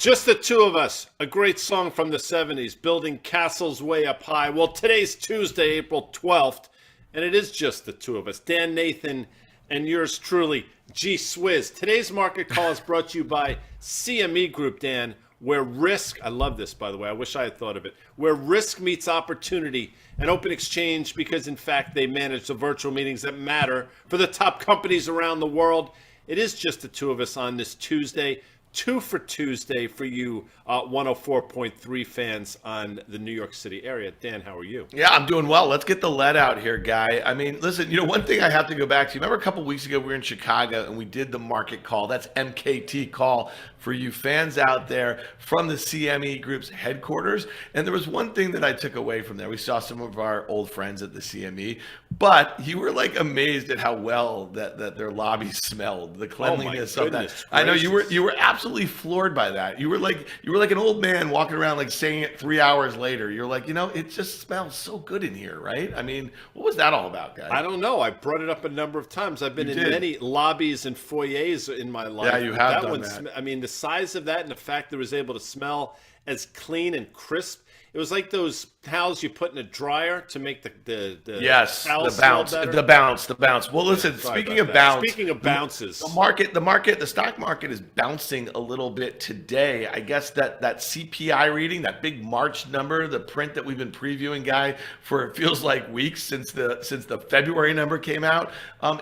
Just the two of us, a great song from the 70s, building castles way up high. Well, today's Tuesday, April 12th, and it is just the two of us, Dan Nathan and yours truly, G Swizz. Today's market call is brought to you by CME Group, Dan, where risk, I love this, by the way, I wish I had thought of it, where risk meets opportunity, an open exchange because, in fact, they manage the virtual meetings that matter for the top companies around the world. It is just the two of us on this Tuesday. Two for Tuesday for you 104.3 fans on the New York City area. Dan, how are you? Yeah, I'm doing well. Let's get the lead out here, guy. I mean, listen, one thing I have to go back to. Remember a couple weeks ago we were in Chicago and we did the market call. That's MKT Call for you fans out there from the CME Group's headquarters. And there was one thing that I took away from there. We saw some of our old friends at the CME, but you were like amazed at how well that their lobby smelled, the cleanliness of that. Gracious. I know you were absolutely floored by that. You were like an old man walking around like saying it 3 hours later. You're like, it just smells so good in here, right? I mean, what was that all about, guys? I don't know. I brought it up a number of times. I've been in many lobbies and foyers in my life. Yeah, you have done that. I mean, the size of that and the fact that it was able to smell as clean and crisp. It was like those towels you put in a dryer to make the yes, towels the bounce. Well, listen, speaking of bounces, the stock market is bouncing a little bit today. I guess that CPI reading, that big March number, the print that we've been previewing, guy, for it feels like weeks since the February number came out.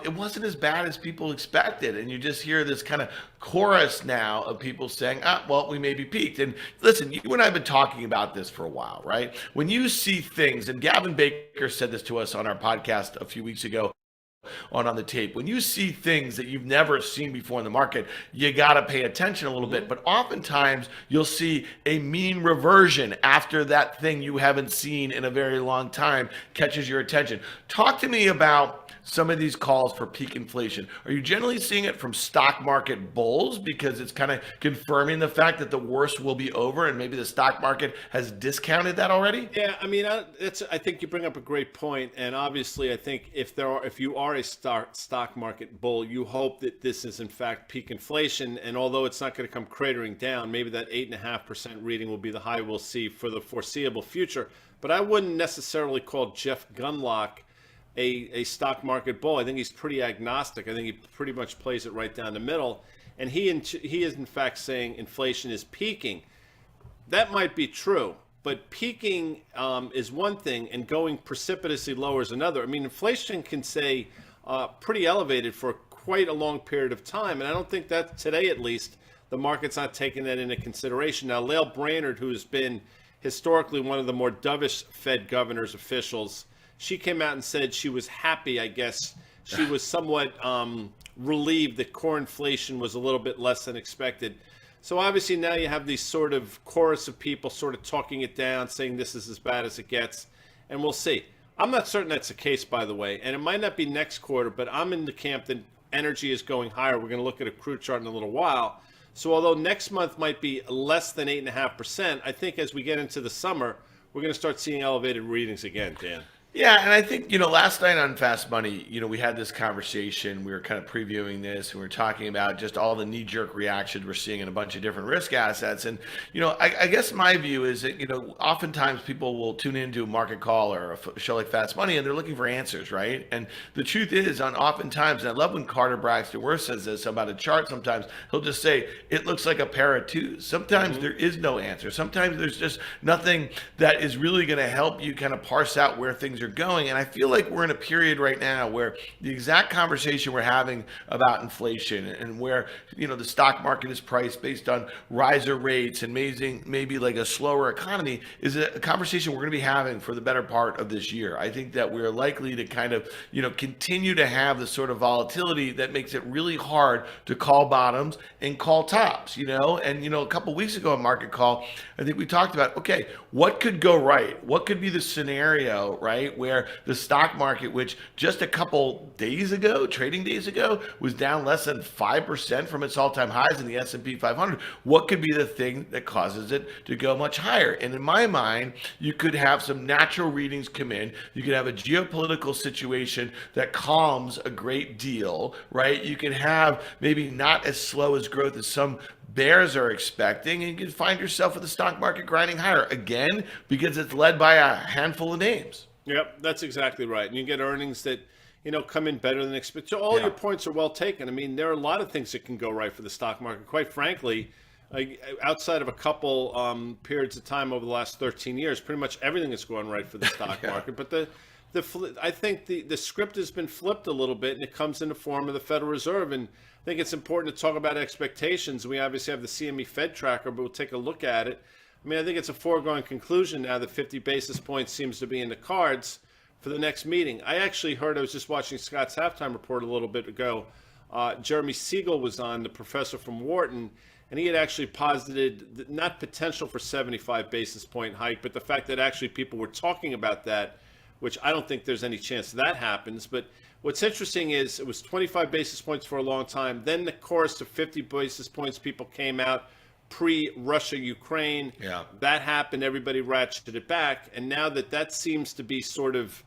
It wasn't as bad as people expected, and you just hear this kind of chorus now of people saying, well, we may be peaked. And listen, you and I have been talking about this for a while, right? When you see things, and Gavin Baker said this to us on our podcast a few weeks ago, on the tape, when you see things that you've never seen before in the market, you got to pay attention a little bit. But oftentimes you'll see a mean reversion after that thing you haven't seen in a very long time catches your attention. Talk to me about some of these calls for peak inflation. Are you generally seeing it from stock market bulls because it's kind of confirming the fact that the worst will be over and maybe the stock market has discounted that already? Yeah, I mean, I think you bring up a great point, and obviously I think if you are a stock market bull, you hope that this is in fact peak inflation, and although it's not going to come cratering down, maybe that 8.5% reading will be the high we'll see for the foreseeable future. But I wouldn't necessarily call Jeff Gundlach a stock market bull. I think he's pretty agnostic. I think he pretty much plays it right down the middle. And he is in fact saying inflation is peaking. That might be true, but peaking is one thing and going precipitously lower is another. I mean, inflation can stay pretty elevated for quite a long period of time. And I don't think that today, at least, the market's not taking that into consideration. Now, Lael Brainerd, who has been historically one of the more dovish Fed governors, officials, she came out and said she was happy, I guess. She was somewhat relieved that core inflation was a little bit less than expected. So obviously now you have these sort of chorus of people sort of talking it down, saying this is as bad as it gets, and we'll see. I'm not certain that's the case, by the way, and it might not be next quarter, but I'm in the camp that energy is going higher. We're going to look at a crude chart in a little while. So although next month might be less than 8.5%, I think as we get into the summer, we're going to start seeing elevated readings again, Dan. Yeah, and I think, last night on Fast Money, we had this conversation. We were kind of previewing this, and we were talking about just all the knee-jerk reactions we're seeing in a bunch of different risk assets. And, I guess my view is that, oftentimes people will tune into a market call or a show like Fast Money, and they're looking for answers, right? And the truth is, oftentimes, and I love when Carter Braxton Worth says this about a chart sometimes, he'll just say, it looks like a pair of twos. Sometimes there is no answer. Sometimes there's just nothing that is really going to help you kind of parse out where things are going. And I feel like we're in a period right now where the exact conversation we're having about inflation and where, the stock market is priced based on riser rates and maybe like a slower economy is a conversation we're going to be having for the better part of this year. I think that we're likely to kind of, continue to have the sort of volatility that makes it really hard to call bottoms and call tops, and, a couple weeks ago on Market Call, I think we talked about, okay, what could go right? What could be the scenario, right, point where the stock market, which just a couple days ago, trading days ago, was down less than 5% from its all-time highs in the S&P 500, what could be the thing that causes it to go much higher? And in my mind, you could have some natural readings come in. You could have a geopolitical situation that calms a great deal, right? You can have maybe not as slow as growth as some bears are expecting, and you can find yourself with the stock market grinding higher again because it's led by a handful of names. Yep, that's exactly right. And you get earnings that, come in better than expected. So all your points are well taken. I mean, there are a lot of things that can go right for the stock market. Quite frankly, outside of a couple periods of time over the last 13 years, pretty much everything is going right for the stock market. But I think the script has been flipped a little bit, and it comes in the form of the Federal Reserve. And I think it's important to talk about expectations. We obviously have the CME Fed tracker, but we'll take a look at it. I mean, I think it's a foregone conclusion now that 50 basis points seems to be in the cards for the next meeting. I actually heard, I was just watching Scott's halftime report a little bit ago. Jeremy Siegel was on, the professor from Wharton, and he had actually posited not potential for 75 basis point hike, but the fact that actually people were talking about that, which I don't think there's any chance that happens. But what's interesting is it was 25 basis points for a long time. Then the course of 50 basis points, people came out pre-Russia, Ukraine. Yeah. That happened. Everybody ratcheted it back. And now that seems to be sort of,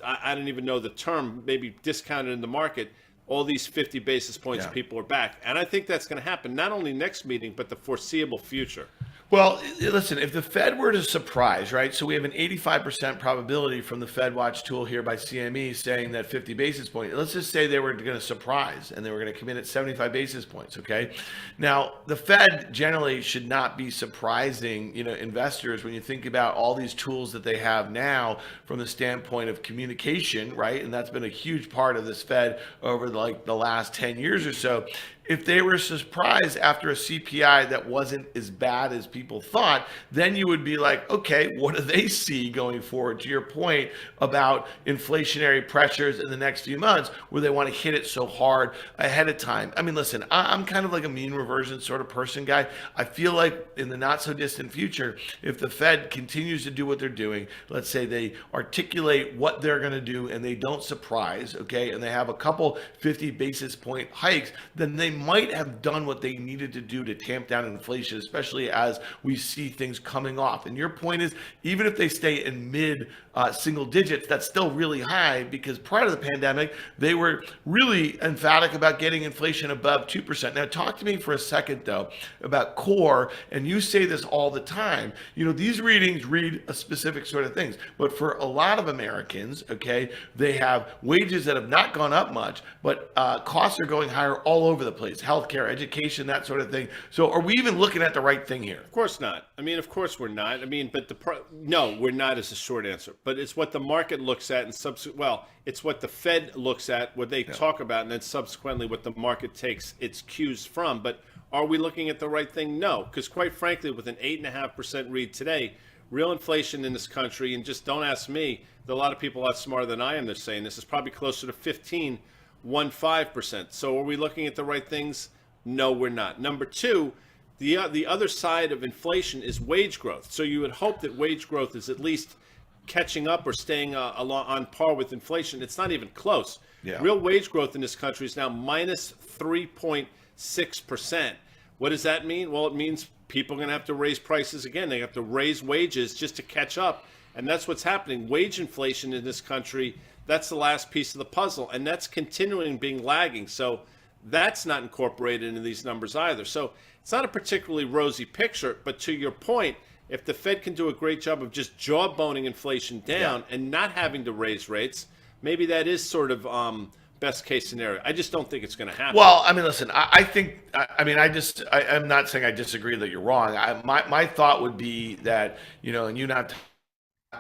I don't even know the term, maybe discounted in the market. All these 50 basis points, people are back. And I think that's going to happen not only next meeting, but the foreseeable future. Well, listen, if the Fed were to surprise, right? So we have an 85% probability from the Fed Watch tool here by CME saying that 50 basis points. Let's just say they were going to surprise and they were going to come in at 75 basis points, okay? Now, the Fed generally should not be surprising, investors when you think about all these tools that they have now from the standpoint of communication, right? And that's been a huge part of this Fed over the last 10 years or so. If they were surprised after a CPI that wasn't as bad as people thought, then you would be like, okay, what do they see going forward? To your point about inflationary pressures in the next few months, where they want to hit it so hard ahead of time. I mean, listen, I'm kind of like a mean reversion sort of person, guy. I feel like in the not so distant future, if the Fed continues to do what they're doing, let's say they articulate what they're going to do and they don't surprise, okay, and they have a couple 50 basis point hikes, then they might have done what they needed to do to tamp down inflation, especially as we see things coming off. And your point is, even if they stay in mid single digits, that's still really high, because prior to the pandemic, they were really emphatic about getting inflation above 2%. Now, talk to me for a second, though, about core, and you say this all the time. These readings read a specific sort of things, but for a lot of Americans, okay, they have wages that have not gone up much, but costs are going higher all over the place. Healthcare, education, that sort of thing. So are we even looking at the right thing here? Of course not. I mean, of course we're not. I mean, but no, we're not is a short answer. But it's what the market looks at, and it's what the Fed looks at, what they talk about, and then subsequently what the market takes its cues from. But are we looking at the right thing? No, because quite frankly, with an 8.5% read today, real inflation in this country, and just don't ask me, there are a lot of people a lot smarter than I am, they're saying this is probably closer to 15%. So are we looking at the right things? No, we're not. Number two, the other side of inflation is wage growth. So you would hope that wage growth is at least catching up or staying on par with inflation. It's not even close. Yeah. Real wage growth in this country is now minus 3.6%. What does that mean? Well, it means people are going to have to raise prices again. They have to raise wages just to catch up. And that's what's happening. Wage inflation in this country, that's the last piece of the puzzle. And that's continuing being lagging. So that's not incorporated into these numbers either. So it's not a particularly rosy picture. But to your point, if the Fed can do a great job of just jawboning inflation down and not having to raise rates, maybe that is sort of best case scenario. I just don't think it's going to happen. Well, I mean, listen, I'm not saying I disagree that you're wrong. My thought would be that, and you not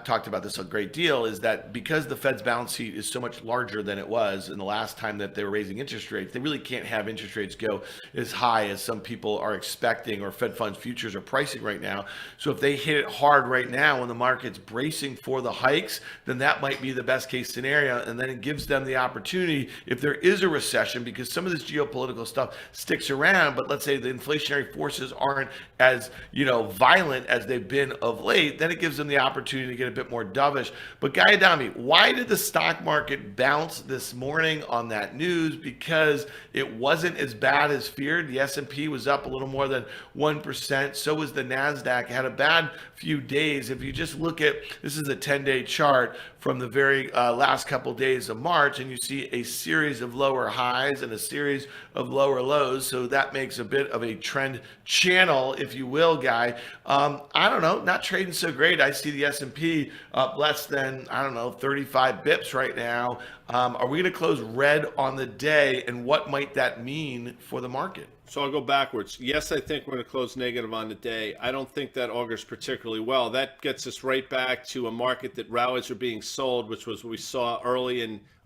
talked about this a great deal, is that because the Fed's balance sheet is so much larger than it was in the last time that they were raising interest rates, they really can't have interest rates go as high as some people are expecting or Fed funds futures are pricing right now. So if they hit it hard right now when the market's bracing for the hikes, then that might be the best case scenario. And then it gives them the opportunity, if there is a recession, because some of this geopolitical stuff sticks around, but let's say the inflationary forces aren't as, violent as they've been of late, then it gives them the opportunity to get a bit more dovish. But Guy Adami, why did the stock market bounce this morning on that news? Because it wasn't as bad as feared. The S&P was up a little more than 1%. So was the Nasdaq. It had a bad few days. If you just look at, this is a 10-day chart from the very last couple days of March, and you see a series of lower highs and a series of lower lows. So that makes a bit of a trend channel, if you will, Guy. I don't know, not trading so great. I see the S&P up less than, 35 bips right now. Are we going to close red on the day, and what might that mean for the market? So I'll go backwards. Yes, I think we're going to close negative on the day. I don't think that augurs particularly well. That gets us right back to a market that rallies are being sold, which was what we saw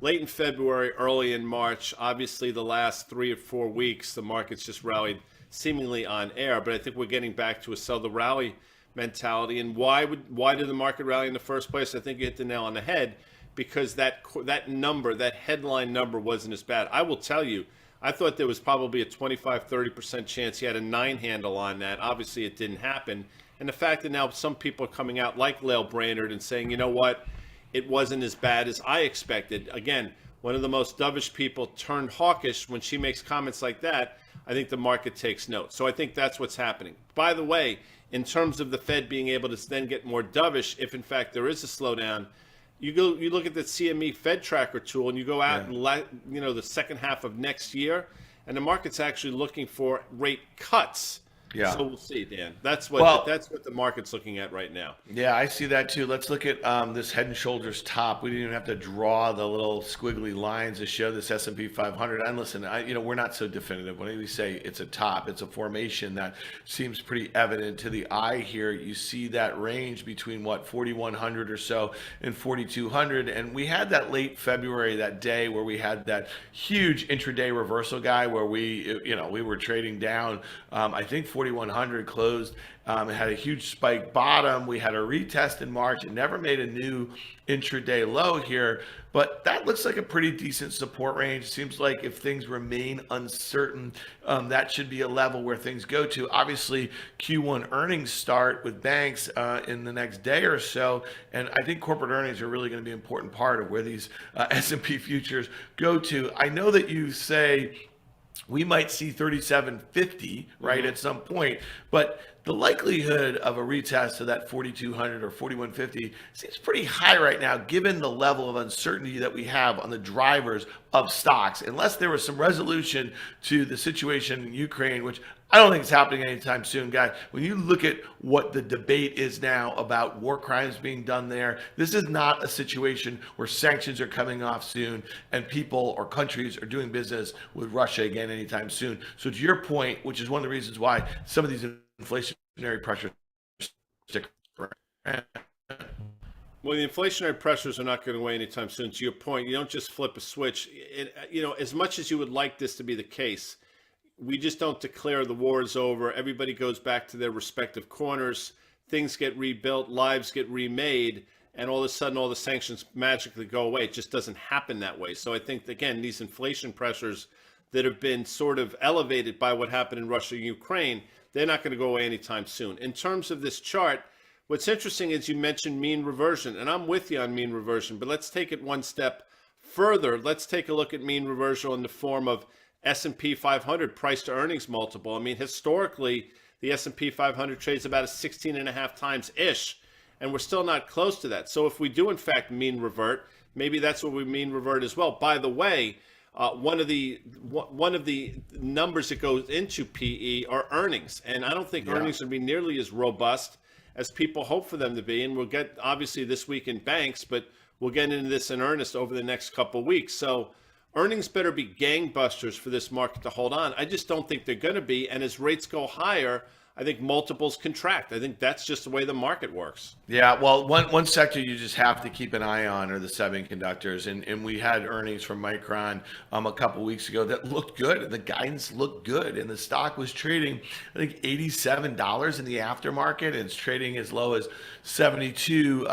late in February, early in March. Obviously, the last 3 or 4 weeks, the market's just rallied seemingly on air. But I think we're getting back to a sell the rally mentality. And why did the market rally in the first place? I think you hit the nail on the head, because that headline number wasn't as bad. I will tell you, I thought there was probably a 25-30% chance he had a 9 handle on that. Obviously, it didn't happen. And the fact that now some people are coming out like Lael Brainerd and saying, you know what, it wasn't as bad as I expected. Again, one of the most dovish people turned hawkish. When she makes comments like that, I think the market takes note. So I think that's what's happening. By the way, in terms of the Fed being able to then get more dovish, if in fact there is a slowdown, you look at the CME Fed tracker tool, and you go out and the second half of next year, and the market's actually looking for rate cuts. Yeah. So we'll see, Dan. That's what the market's looking at right now. Yeah, I see that too. Let's look at this Head and Shoulders top. We didn't even have to draw the little squiggly lines to show this S&P 500. And listen, we're not so definitive. When we say it's a top, it's a formation that seems pretty evident to the eye here. You see that range between 4,100 or so and 4,200. And we had that late February, that day where we had that huge intraday reversal, Guy, where we were trading down. I think 4,100 closed. It had a huge spike bottom. We had a retest in March. It never made a new intraday low here, but that looks like a pretty decent support range. Seems like if things remain uncertain, that should be a level where things go to. Obviously, Q1 earnings start with banks in the next day or so, and I think corporate earnings are really going to be an important part of where these S&P futures go to. I know that you say we might see 3750 right at some point, but the likelihood of a retest to that 4200 or 4150 seems pretty high right now, given the level of uncertainty that we have on the drivers of stocks, unless there was some resolution to the situation in Ukraine, which I don't think it's happening anytime soon, Guy. When you look at what the debate is now about war crimes being done there, this is not a situation where sanctions are coming off soon and people or countries are doing business with Russia again anytime soon. So to your point, which is one of the reasons why some of these inflationary pressures stick around. Well, the inflationary pressures are not going away anytime soon. To your point, you don't just flip a switch. As much as you would like this to be the case, we just don't declare the war is over. Everybody goes back to their respective corners. Things get rebuilt, lives get remade, and all of a sudden all the sanctions magically go away. It just doesn't happen that way. So I think, again, these inflation pressures that have been sort of elevated by what happened in Russia and Ukraine, they're not going to go away anytime soon. In terms of this chart, what's interesting is you mentioned mean reversion, and I'm with you on mean reversion, but let's take it one step further. Let's take a look at mean reversion in the form of S&P 500 price to earnings multiple. I mean, historically, the S&P 500 trades about a 16.5 times ish, and we're still not close to that. So if we do in fact mean revert, maybe that's what we mean revert as well. By the way, one of the numbers that goes into PE are earnings, and I don't think earnings will be nearly as robust as people hope for them to be. And we'll get obviously this week in banks, but we'll get into this in earnest over the next couple of weeks. So earnings better be gangbusters for this market to hold on. I just don't think they're going to be. And as rates go higher, I think multiples contract. I think that's just the way the market works. Yeah, well, one sector you just have to keep an eye on are the semiconductors. And we had earnings from Micron a couple weeks ago that looked good. And the guidance looked good. And the stock was trading, I think, $87 in the aftermarket. And it's trading as low as 72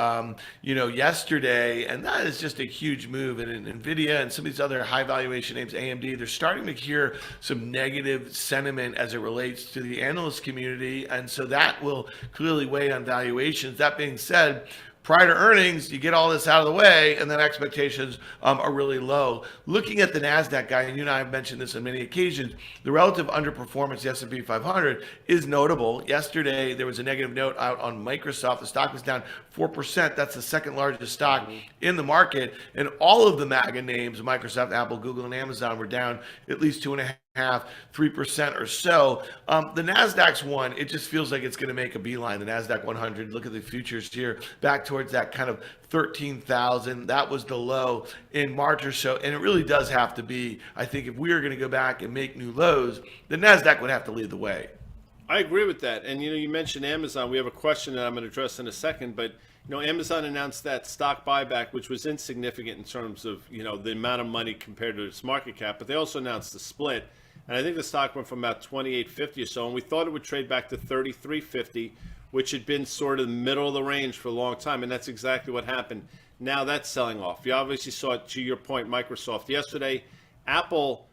yesterday. And that is just a huge move. And NVIDIA and some of these other high valuation names, AMD, they're starting to hear some negative sentiment as it relates to the analyst community. And so that will clearly weigh on valuations. That being said, prior to earnings, you get all this out of the way, and then expectations are really low. Looking at the Nasdaq guy, and you and I have mentioned this on many occasions, the relative underperformance of the S&P 500 is notable. Yesterday, there was a negative note out on Microsoft. The stock was down 4%. That's the second largest stock in the market, and all of the MAGA names, Microsoft, Apple, Google, and Amazon, were down at least 2.5–3% or so. The Nasdaq's one, it just feels like it's going to make a beeline. The Nasdaq 100, look at the futures here, back towards that kind of 13,000. That was the low in March or so. And it really does have to be, I think, if we are going to go back and make new lows, the Nasdaq would have to lead the way. I agree with that. And, you mentioned Amazon. We have a question that I'm going to address in a second, but Amazon announced that stock buyback, which was insignificant in terms of, the amount of money compared to its market cap, but they also announced the split. And I think the stock went from about 28.50 or so, and we thought it would trade back to 33.50, which had been sort of the middle of the range for a long time, and that's exactly what happened. Now that's selling off. You obviously saw it, to your point, Microsoft yesterday. Apple,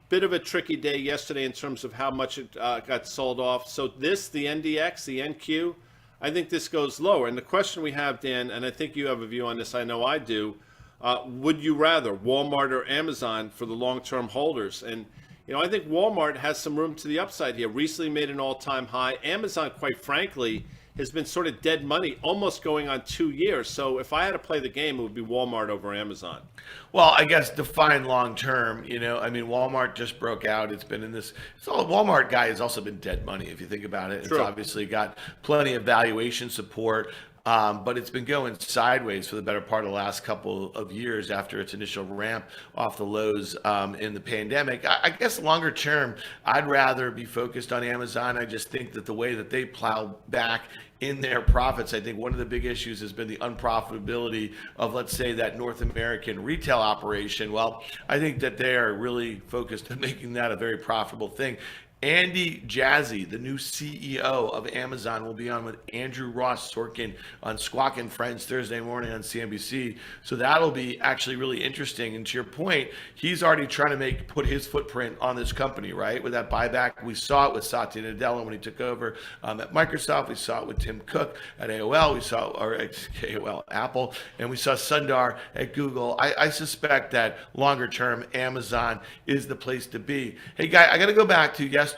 bit of a tricky day yesterday in terms of how much it got sold off. So the NDX, the NQ, I think this goes lower. And the question we have, Dan, and I think you have a view on this, I know I do, would you rather Walmart or Amazon for the long-term holders? And I think Walmart has some room to the upside here. Recently made an all-time high. Amazon, quite frankly, has been sort of dead money, almost going on 2 years. So if I had to play the game, it would be Walmart over Amazon. Well, I guess define long-term, Walmart just broke out. It's been in this, Walmart guy has also been dead money, if you think about it. True. It's obviously got plenty of valuation support. But it's been going sideways for the better part of the last couple of years after its initial ramp off the lows in the pandemic. I guess longer term, I'd rather be focused on Amazon. I just think that the way that they plow back in their profits, I think one of the big issues has been the unprofitability of, let's say, that North American retail operation. Well, I think that they are really focused on making that a very profitable thing. Andy Jassy, the new CEO of Amazon, will be on with Andrew Ross Sorkin on Squawk and Friends Thursday morning on CNBC. So that'll be actually really interesting. And to your point, he's already trying to put his footprint on this company, right? With that buyback, we saw it with Satya Nadella when he took over at Microsoft. We saw it with Tim Cook at AOL. We saw, or at AOL, Apple, and we saw Sundar at Google. I suspect that longer term, Amazon is the place to be. Hey, guy, I got to go back to yesterday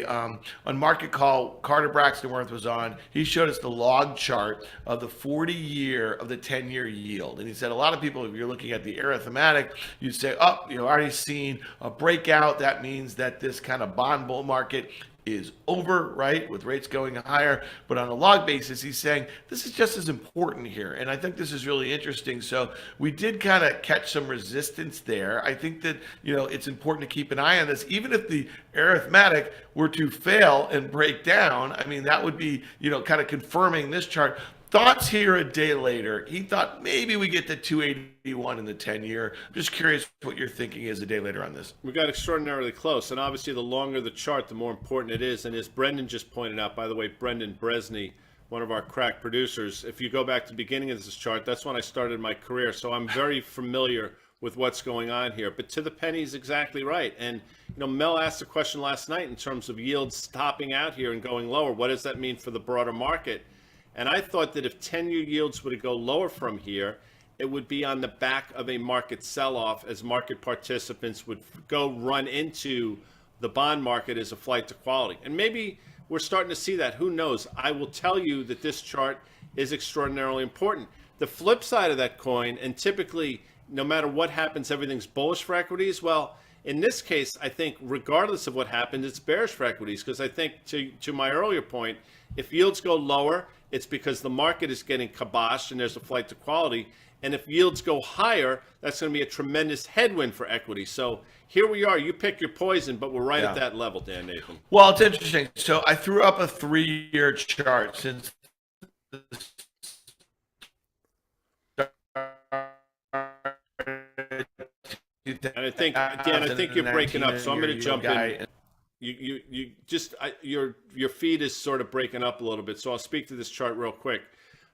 on Market Call. Carter Braxton-Worth was on. He showed us the log chart of the 40-year of the 10-year yield. And he said a lot of people, if you're looking at the arithmetic, you say, you've already seen a breakout. That means that this kind of bond bull market is over, right, with rates going higher. But on a log basis, he's saying this is just as important here. And I think this is really interesting. So we did kind of catch some resistance there. I think that, it's important to keep an eye on this. Even if the arithmetic were to fail and break down, I mean, that would be, kind of confirming this chart. Thoughts here a day later. He thought maybe we get to 281 in the 10-year. I'm just curious what your thinking is a day later on this. We got extraordinarily close, and obviously the longer the chart, the more important it is. And as Brendan just pointed out, by the way, Brendan Bresney, one of our crack producers, if you go back to the beginning of this chart, that's when I started my career. So I'm very familiar with what's going on here. But to the penny is exactly right. And, Mel asked a question last night in terms of yields topping out here and going lower. What does that mean for the broader market? And I thought that if 10-year yields were to go lower from here, it would be on the back of a market sell-off as market participants would go run into the bond market as a flight to quality. And maybe we're starting to see that. Who knows? I will tell you that this chart is extraordinarily important. The flip side of that coin, and typically, no matter what happens, everything's bullish for equities. Well, in this case, I think regardless of what happens, it's bearish for equities, because I think to my earlier point, if yields go lower, it's because the market is getting kiboshed and there's a flight to quality. And if yields go higher, that's going to be a tremendous headwind for equity. So here we are. You pick your poison, but we're right at that level, Dan Nathan. Well, it's interesting. So I threw up a 3-year chart since and I think, Dan, I think you're breaking up, so I'm going to jump in. You just your feed is sort of breaking up a little bit, so I'll speak to this chart real quick.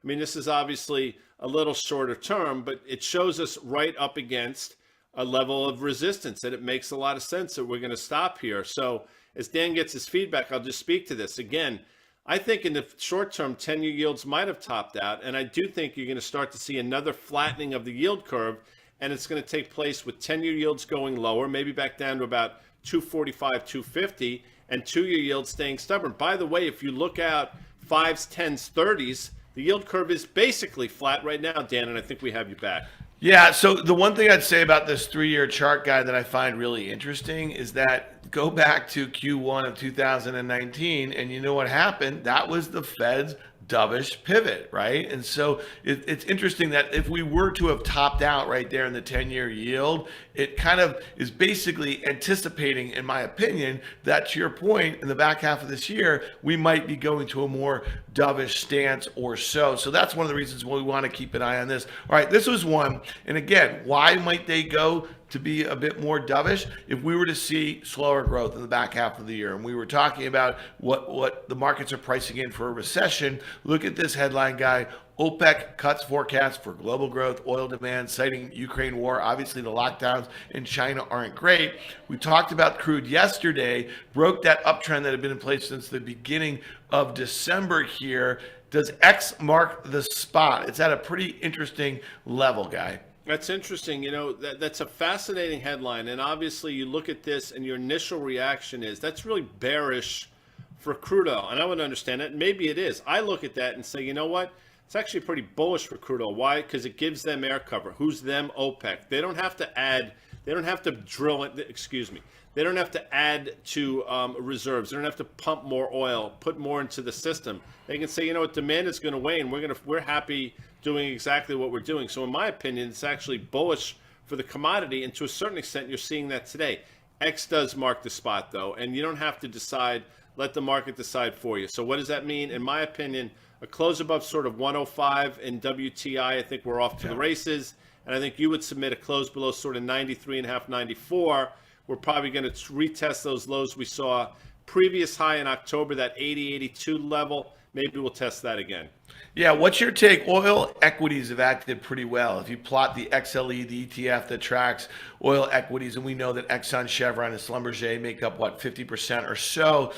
I mean, this is obviously a little shorter term, but it shows us right up against a level of resistance, and it makes a lot of sense that we're going to stop here. So as Dan gets his feedback, I'll just speak to this again. I think in the short term, 10-year yields might have topped out. And I do think you're going to start to see another flattening of the yield curve. And it's going to take place with 10-year yields going lower, maybe back down to about 245, 250, and 2-year yields staying stubborn. By the way, if you look out 5s, 10s, 30s, the yield curve is basically flat right now, Dan, and I think we have you back. Yeah, so the one thing I'd say about this 3-year chart guide that I find really interesting is that go back to Q1 of 2019, and you know what happened? That was the Fed's dovish pivot, right? And so it's interesting that if we were to have topped out right there in the 10-year yield, it kind of is basically anticipating, in my opinion, that to your point, in the back half of this year, we might be going to a more dovish stance or so. So that's one of the reasons why we want to keep an eye on this. All right, this was one. And again, why might they go to be a bit more dovish if we were to see slower growth in the back half of the year? And we were talking about what the markets are pricing in for a recession. Look at this headline, guy. OPEC cuts forecast for global growth, oil demand, citing Ukraine war. Obviously, the lockdowns in China aren't great. We talked about crude yesterday, broke that uptrend that had been in place since the beginning of December here. Does X mark the spot? It's at a pretty interesting level, guy. That's interesting. You know, that's a fascinating headline. And obviously, you look at this and your initial reaction is that's really bearish for crude oil. And I would understand that. Maybe it is. I look at that and say, you know what? It's actually pretty bullish for crude oil. Why? Because it gives them air cover. Who's them? OPEC. They don't have to add, they don't have to drill it, excuse me. They don't have to add to reserves. They don't have to pump more oil, put more into the system. They can say, you know what, demand is going to wane. We're happy doing exactly what we're doing. So in my opinion, it's actually bullish for the commodity. And to a certain extent, you're seeing that today. X does mark the spot, though, and you don't have to decide. Let the market decide for you. So what does that mean? In my opinion, a close above sort of 105 in WTI, I think we're off to the races. And I think you would submit a close below sort of 93.5, 94. We're probably going to retest those lows we saw previous high in October, that 80, 82 level. Maybe we'll test that again. Yeah, what's your take? Oil equities have acted pretty well. If you plot the XLE, the ETF that tracks oil equities, and we know that Exxon, Chevron, and Schlumberger make up, 50% or so,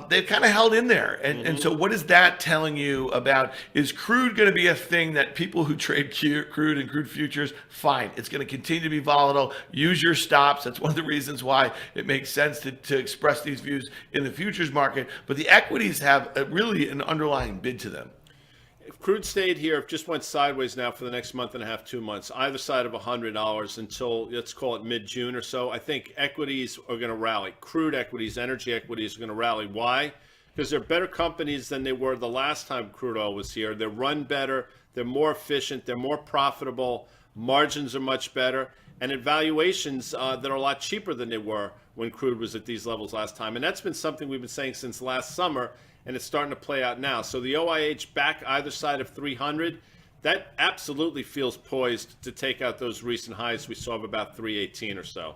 they've kind of held in there. And so what is that telling you about, is crude going to be a thing that people who trade crude and crude futures, fine, it's going to continue to be volatile, use your stops. That's one of the reasons why it makes sense to express these views in the futures market. But the equities have really an underlying bid to them. If crude stayed here, if just went sideways now for the next month and a half, 2 months, either side of $100 until, let's call it mid-June or so, I think equities are going to rally. Crude equities, energy equities are going to rally. Why? Because they're better companies than they were the last time crude oil was here. They run better. They're more efficient. They're more profitable. Margins are much better. And at valuations that are a lot cheaper than they were when crude was at these levels last time. And that's been something we've been saying since last summer, and it's starting to play out now. So the OIH back either side of 300, that absolutely feels poised to take out those recent highs we saw of about 318 or so.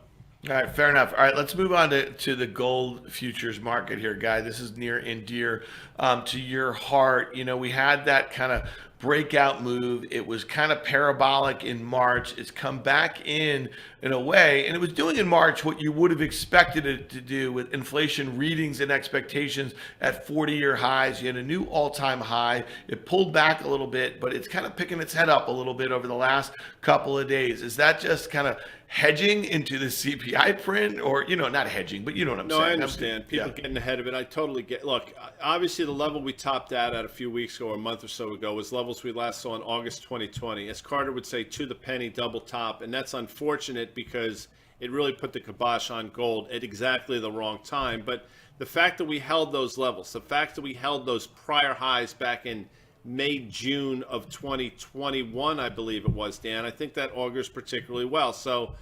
All right, fair enough. All right, let's move on to the gold futures market here, Guy. This is near and dear to your heart. You know, we had that kind of breakout move. It was kind of parabolic in March. It's come back in a way, and it was doing in March what you would have expected it to do with inflation readings and expectations at 40-year highs. You had a new all-time high. It pulled back a little bit, but it's kind of picking its head up a little bit over the last couple of days. Is that just kind of hedging into the CPI print, or, you know, not hedging, but you know what I'm saying? No, I understand. People getting ahead of it. I totally get. Look, obviously the level we topped out at a few weeks ago or a month or so ago was levels we last saw in August 2020. As Carter would say, to the penny, double top. And that's unfortunate because it really put the kibosh on gold at exactly the wrong time. But the fact that we held those levels, the fact that we held those prior highs back in May, June of 2021, I believe it was, Dan, I think that augurs particularly well. So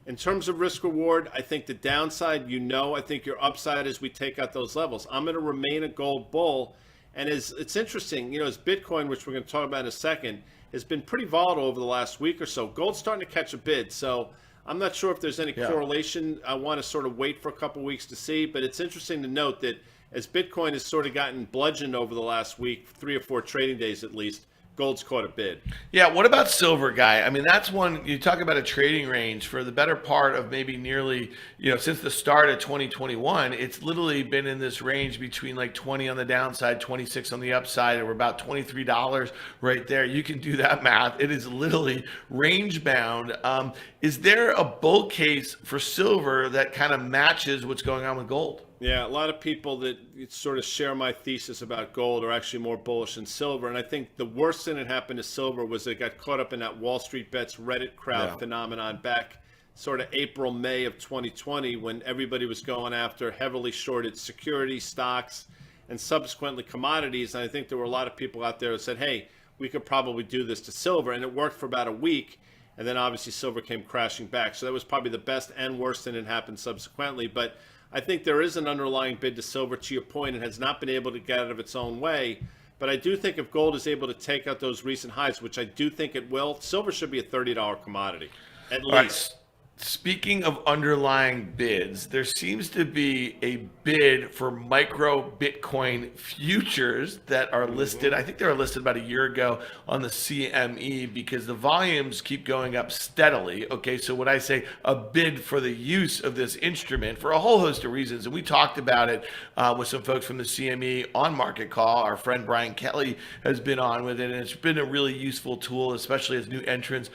in terms of risk reward, I think the downside, I think your upside as we take out those levels. I'm going to remain a gold bull. And it's interesting, as Bitcoin, which we're going to talk about in a second, has been pretty volatile over the last week or so. Gold's starting to catch a bid. So I'm not sure if there's any correlation. I want to sort of wait for a couple weeks to see. But it's interesting to note that as Bitcoin has sort of gotten bludgeoned over the last week, 3 or 4 trading days at least, gold's caught a bid. Yeah, what about silver, Guy? I mean, that's one, you talk about a trading range for the better part of maybe nearly, since the start of 2021, it's literally been in this range between like 20 on the downside, 26 on the upside, and we're about $23 right there. You can do that math. It is literally range bound. Is there a bull case for silver that kind of matches what's going on with gold? Yeah, a lot of people that sort of share my thesis about gold are actually more bullish than silver. And I think the worst thing that happened to silver was they got caught up in that Wall Street Bets Reddit crowd phenomenon back sort of April, May of 2020, when everybody was going after heavily shorted security stocks and subsequently commodities. And I think there were a lot of people out there that said, hey, we could probably do this to silver. And it worked for about a week. And then obviously silver came crashing back. So that was probably the best and worst thing that happened subsequently. But I think there is an underlying bid to silver, to your point. It has not been able to get out of its own way. But I do think if gold is able to take out those recent highs, which I do think it will, silver should be a $30 commodity, at least. Right. Speaking of underlying bids, there seems to be a bid for micro Bitcoin futures that are listed. I think they were listed about a year ago on the CME because the volumes keep going up steadily. Okay, so when I say a bid for the use of this instrument for a whole host of reasons, and we talked about it with some folks from the CME on Market Call. Our friend Brian Kelly has been on with it, and it's been a really useful tool, especially as new entrants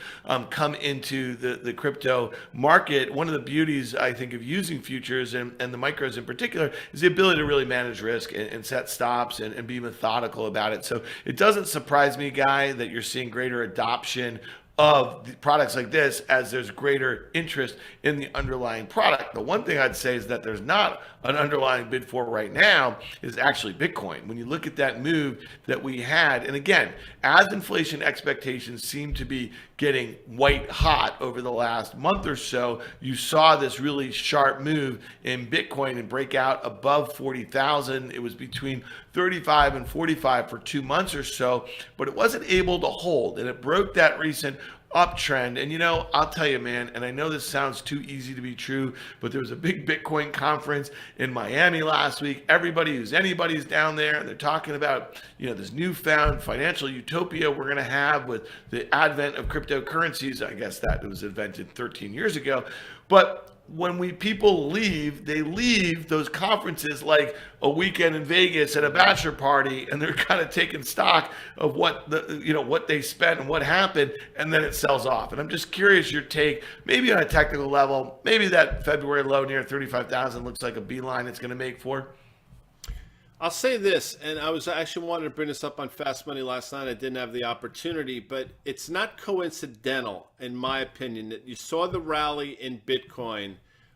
come into the crypto market. One of the beauties, I think, of using futures and the micros in particular is the ability to really manage risk and set stops and be methodical about it. So it doesn't surprise me, Guy, that you're seeing greater adoption of the products like this as there's greater interest in the underlying product. The one thing I'd say is that there's not an underlying bid for right now is actually Bitcoin. When you look at that move that we had, and again, as inflation expectations seem to be getting white hot over the last month or so, you saw this really sharp move in Bitcoin and break out above 40,000. It was between 35 and 45 for 2 months or so, but it wasn't able to hold, and it broke that recent uptrend. And I'll tell you, man, and I know this sounds too easy to be true, but there was a big Bitcoin conference in Miami last week. Everybody who's anybody's down there, and they're talking about this newfound financial utopia we're going to have with the advent of cryptocurrencies. I guess that it was invented 13 years ago, but when people leave, they leave those conferences like a weekend in Vegas at a bachelor party, and they're kind of taking stock of what what they spent and what happened, and then it sells off. And I'm just curious your take, maybe on a technical level, maybe that February low near 35,000 looks like a beeline it's going to make for. I'll say this, and I was actually wanted to bring this up on Fast Money last night. I didn't have the opportunity, but it's not coincidental, in my opinion, that you saw the rally in Bitcoin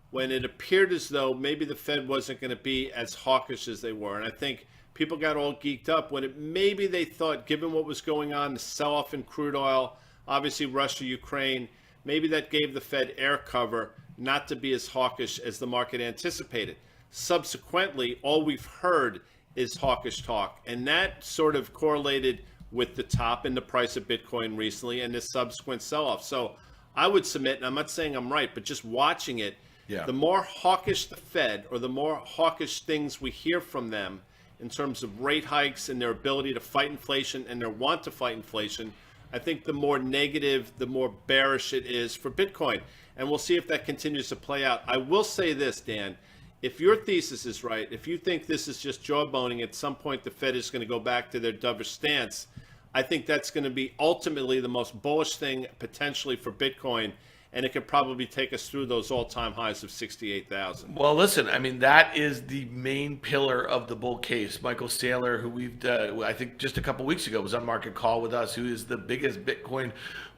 when it appeared as though maybe the Fed wasn't going to be as hawkish as they were. And I think people got all geeked up when maybe they thought, given what was going on, the sell-off in crude oil, obviously Russia, Ukraine, maybe that gave the Fed air cover not to be as hawkish as the market anticipated. Subsequently, all we've heard is hawkish talk, and that sort of correlated with the top in the price of Bitcoin recently and this subsequent sell-off. So I would submit, and I'm not saying I'm right, but just watching it, the more hawkish the Fed, or the more hawkish things we hear from them in terms of rate hikes and their ability to fight inflation and their want to fight inflation, I think the more negative, the more bearish it is for Bitcoin. And we'll see if that continues to play out. I will say this, Dan. If your thesis is right, if you think this is just jawboning, at some point the Fed is going to go back to their dovish stance, I think that's going to be ultimately the most bullish thing potentially for Bitcoin, and it could probably take us through those all-time highs of 68,000. Well, listen, I mean, that is the main pillar of the bull case. Michael Saylor, who we've, I think just a couple weeks ago was on Market Call with us, who is the biggest Bitcoin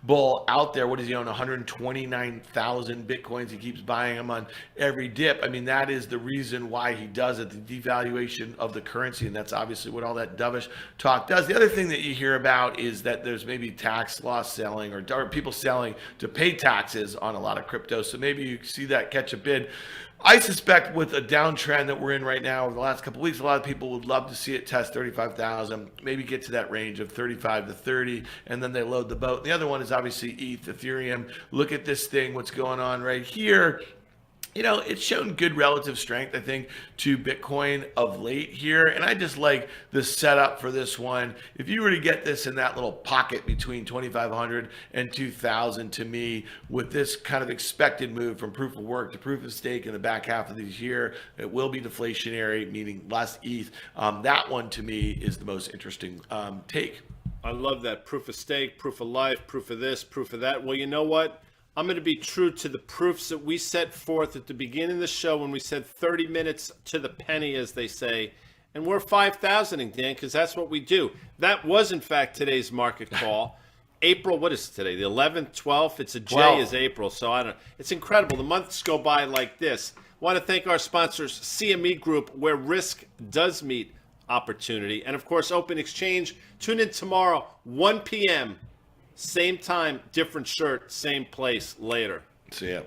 bull out there. What does he own? 129,000 Bitcoins. He keeps buying them on every dip. I mean, that is the reason why he does it, the devaluation of the currency, and that's obviously what all that dovish talk does. The other thing that you hear about is that there's maybe tax loss selling or people selling to pay taxes on a lot of crypto. So maybe you see that catch a bid. I suspect with a downtrend that we're in right now over the last couple of weeks, a lot of people would love to see it test 35,000, maybe get to that range of 35 to 30, and then they load the boat. The other one is obviously ETH, Ethereum. Look at this thing, what's going on right here. It's shown good relative strength, I think, to Bitcoin of late here. And I just like the setup for this one. If you were to get this in that little pocket between 2,500 and 2,000, to me, with this kind of expected move from proof of work to proof of stake in the back half of this year, it will be deflationary, meaning less ETH. That one, to me, is the most interesting take. I love that. Proof of stake, proof of life, proof of this, proof of that. Well, you know what? I'm going to be true to the proofs that we set forth at the beginning of the show when we said 30 minutes to the penny, as they say. And we're 5,000ing, Dan, because that's what we do. That was, in fact, today's market call. April, what is today? The 11th, 12th? It's a J 12th. is April, so I don't know. It's incredible. The months go by like this. I want to thank our sponsors, CME Group, where risk does meet opportunity. And, of course, Open Exchange. Tune in tomorrow, 1 p.m., same time, different shirt, same place, later. See ya.